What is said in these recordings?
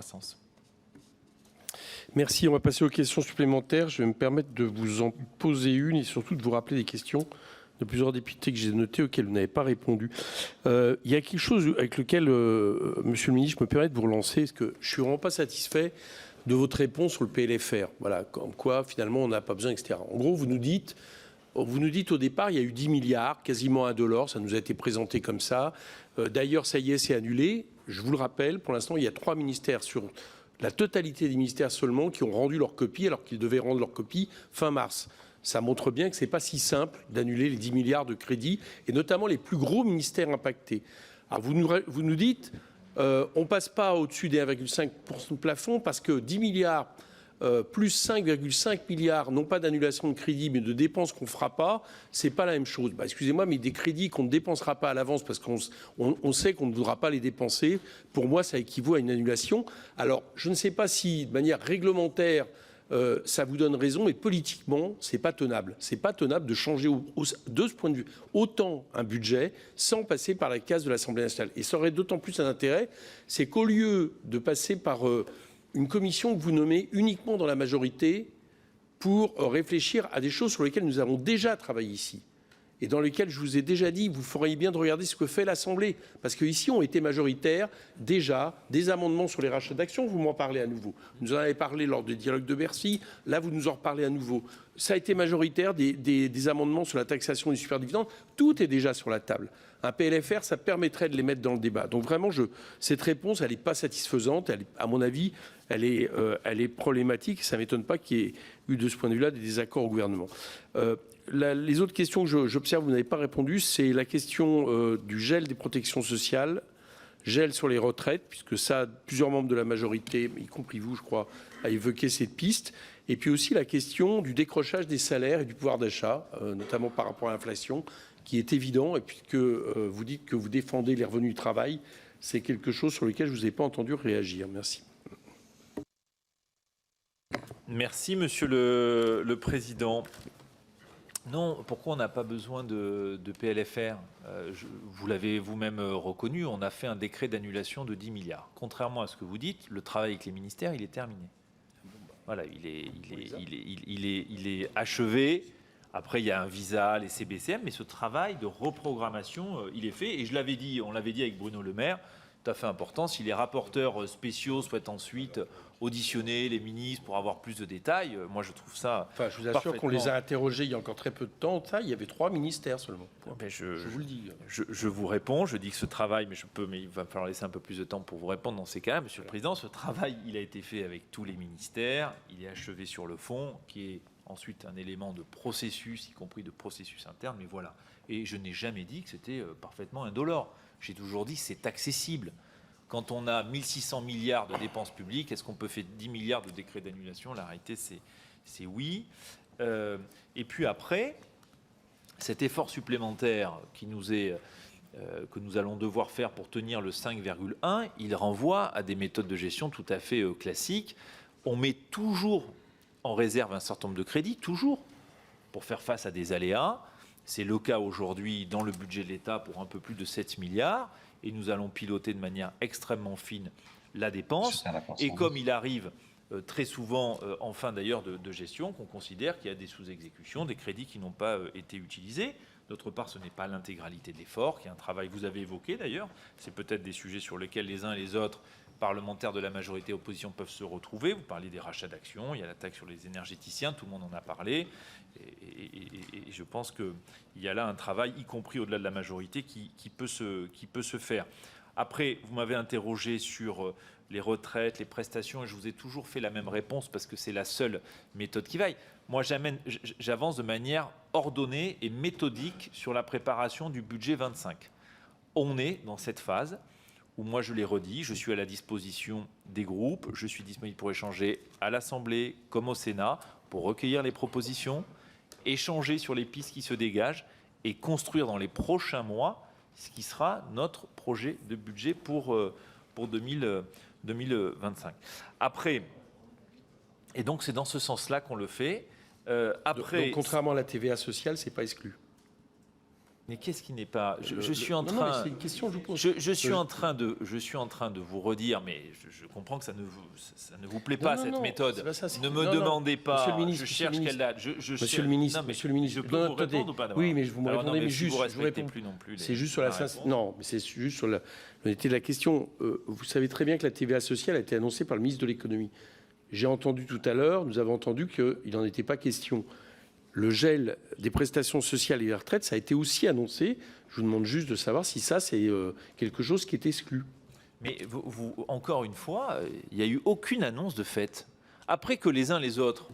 croissance. Merci. On va passer aux questions supplémentaires. Je vais me permettre de vous en poser une et surtout de vous rappeler des questions de plusieurs députés que j'ai notées auxquelles vous n'avez pas répondu. Il y a quelque chose avec lequel, Monsieur le ministre, je me permets de vous relancer, parce que je ne suis vraiment pas satisfait de votre réponse sur le PLFR. Voilà, comme quoi, finalement, on n'a pas besoin, etc. En gros, vous nous dites au départ, il y a eu 10 milliards, quasiment $1, ça nous a été présenté comme ça. D'ailleurs, ça y est, c'est annulé. Je vous le rappelle, pour l'instant, il y a 3 ministères sur la totalité des ministères seulement qui ont rendu leur copie, alors qu'ils devaient rendre leur copie fin mars. Ça montre bien que ce n'est pas si simple d'annuler les 10 milliards de crédits, et notamment les plus gros ministères impactés. Alors vous nous dites, on ne passe pas au-dessus des 1,5% de plafond parce que 10 milliards plus 5,5 milliards, non pas d'annulation de crédits, mais de dépenses qu'on ne fera pas, ce n'est pas la même chose. Excusez-moi, mais des crédits qu'on ne dépensera pas à l'avance parce qu'on sait qu'on ne voudra pas les dépenser, pour moi, ça équivaut à une annulation. Alors, je ne sais pas si, de manière réglementaire, ça vous donne raison, mais politiquement, c'est pas tenable. C'est pas tenable de changer de ce point de vue autant un budget sans passer par la case de l'Assemblée nationale. Et ça aurait d'autant plus un intérêt, c'est qu'au lieu de passer par une commission que vous nommez uniquement dans la majorité pour réfléchir à des choses sur lesquelles nous avons déjà travaillé ici, et dans lesquelles je vous ai déjà dit, vous feriez bien de regarder ce que fait l'Assemblée. Parce qu'ici, on était majoritaire, déjà, des amendements sur les rachats d'actions, vous m'en parlez à nouveau. Vous en avez parlé lors du dialogue de Bercy, là, vous nous en reparlez à nouveau. Ça a été majoritaire, des amendements sur la taxation des superdividendes, tout est déjà sur la table. Un PLFR, ça permettrait de les mettre dans le débat. Donc vraiment, cette réponse, elle n'est pas satisfaisante, à mon avis, elle est problématique, ça ne m'étonne pas qu'il y ait eu de ce point de vue-là des désaccords au gouvernement. Les autres questions que j'observe, vous n'avez pas répondu, c'est la question du gel des protections sociales, gel sur les retraites, puisque ça, plusieurs membres de la majorité, y compris vous, je crois, a évoqué cette piste. Et puis aussi la question du décrochage des salaires et du pouvoir d'achat, notamment par rapport à l'inflation, qui est évident. Et puisque vous dites que vous défendez les revenus du travail, c'est quelque chose sur lequel je ne vous ai pas entendu réagir. Merci. Merci, Monsieur le Président. Non, pourquoi on n'a pas besoin de PLFR? Vous l'avez vous-même reconnu, on a fait un décret d'annulation de 10 milliards. Contrairement à ce que vous dites, le travail avec les ministères, il est terminé. Voilà, il est achevé. Après, il y a un visa, les CBCM, mais ce travail de reprogrammation, il est fait. Et je l'avais dit, on l'avait dit avec Bruno Le Maire, tout à fait important. Si les rapporteurs spéciaux souhaitent ensuite auditionner les ministres pour avoir plus de détails, moi je trouve ça. Enfin, je vous assure qu'on les a interrogés il y a encore très peu de temps. Ça, il y avait 3 ministères seulement. Je vous le dis. Je vous réponds. Je dis que ce travail, mais il va falloir laisser un peu plus de temps pour vous répondre dans ces cas-là, Monsieur le Président. Ce travail, il a été fait avec tous les ministères. Il est achevé sur le fond, qui est ensuite un élément de processus, y compris de processus interne. Mais voilà. Et je n'ai jamais dit que c'était parfaitement indolore. J'ai toujours dit que c'est accessible. Quand on a 1600 milliards de dépenses publiques, est-ce qu'on peut faire 10 milliards de décrets d'annulation? La réalité, c'est oui. Et puis après, cet effort supplémentaire que nous allons devoir faire pour tenir le 5,1, il renvoie à des méthodes de gestion tout à fait classiques. On met toujours en réserve un certain nombre de crédits, toujours, pour faire face à des aléas. C'est le cas aujourd'hui dans le budget de l'État pour un peu plus de 7 milliards. Et nous allons piloter de manière extrêmement fine la dépense. Et comme il arrive très souvent, en fin d'ailleurs de gestion, qu'on considère qu'il y a des sous-exécutions, des crédits qui n'ont pas été utilisés. D'autre part, ce n'est pas l'intégralité de l'effort, qui est un travail que vous avez évoqué d'ailleurs. C'est peut-être des sujets sur lesquels les uns et les autres, parlementaires de la majorité et opposition, peuvent se retrouver. Vous parlez des rachats d'actions, il y a la taxe sur les énergéticiens, tout le monde en a parlé. Et je pense qu'il y a là un travail, y compris au-delà de la majorité, qui peut se faire. Après, vous m'avez interrogé sur les retraites, les prestations, et je vous ai toujours fait la même réponse parce que c'est la seule méthode qui vaille. Moi, j'avance de manière ordonnée et méthodique sur la préparation du budget 25. On est dans cette phase où, moi, je l'ai redit, je suis à la disposition des groupes, je suis disponible pour échanger à l'Assemblée comme au Sénat, pour recueillir les propositions, échanger sur les pistes qui se dégagent et construire dans les prochains mois ce qui sera notre projet de budget pour 2025. Après, et donc c'est dans ce sens-là qu'on le fait. Donc, contrairement à la TVA sociale, c'est pas exclu. Mais qu'est-ce qui n'est pas... Je suis en Non, mais train... c'est une question, je vous pose. Je suis en train de vous redire, mais je comprends que ça ne vous plaît pas, cette méthode. C'est pas ça, Ne me demandez pas. Monsieur le ministre, je cherche quelle date. Monsieur le ministre, Monsieur le ministre, je peux vous répondre ou pas d'abord? Oui, mais vous me Alors, répondez, non, mais si juste, vous je vous respectez réponds. plus non plus. C'est juste sur la non, mais c'est juste sur l'honnêteté de la question. Vous savez très bien que la TVA sociale a été annoncée par le ministre de l'économie. J'ai entendu tout à l'heure, nous avons entendu qu'il n'en était pas question. Le gel des prestations sociales et des retraites, ça a été aussi annoncé. Je vous demande juste de savoir si ça, c'est quelque chose qui est exclu. Mais encore une fois, il n'y a eu aucune annonce de fait. Après que les uns les autres,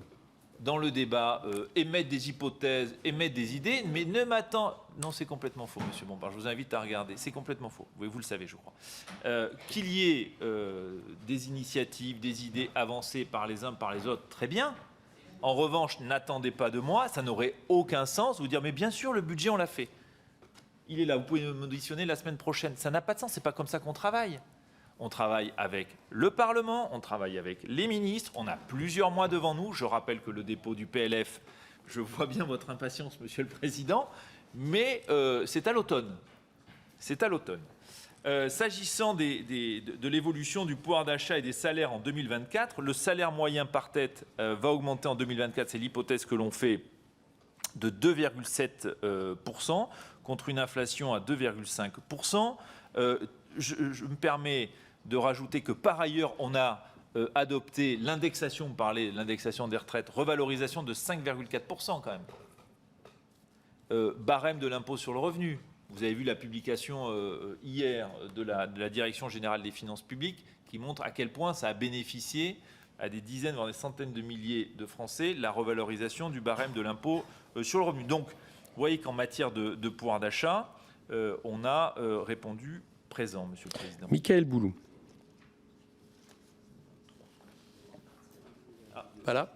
dans le débat, émettent des hypothèses, émettent des idées, mais ne m'attend... Non, c'est complètement faux, monsieur Bompard. Je vous invite à regarder. C'est complètement faux. Vous le savez, je crois. Qu'il y ait des initiatives, des idées avancées par les uns, par les autres, très bien. En revanche, n'attendez pas de moi, ça n'aurait aucun sens. Vous dire, mais bien sûr, le budget, on l'a fait. Il est là, vous pouvez m'auditionner la semaine prochaine. Ça n'a pas de sens, c'est pas comme ça qu'on travaille. On travaille avec le Parlement, on travaille avec les ministres, on a plusieurs mois devant nous. Je rappelle que le dépôt du PLF, je vois bien votre impatience, Monsieur le Président, mais c'est à l'automne. C'est à l'automne. S'agissant de l'évolution du pouvoir d'achat et des salaires en 2024, le salaire moyen par tête va augmenter en 2024, c'est l'hypothèse que l'on fait, de 2,7%, contre une inflation à 2,5%. Je me permets de rajouter que par ailleurs, on a adopté l'indexation, vous parlez de l'indexation des retraites, revalorisation de 5,4% quand même. Barème de l'impôt sur le revenu. Vous avez vu la publication hier de la Direction générale des finances publiques qui montre à quel point ça a bénéficié à des dizaines, voire des centaines de milliers de Français, la revalorisation du barème de l'impôt sur le revenu. Donc, vous voyez qu'en matière de pouvoir d'achat, on a répondu présent, Monsieur le Président. Michaël Boulou. Voilà.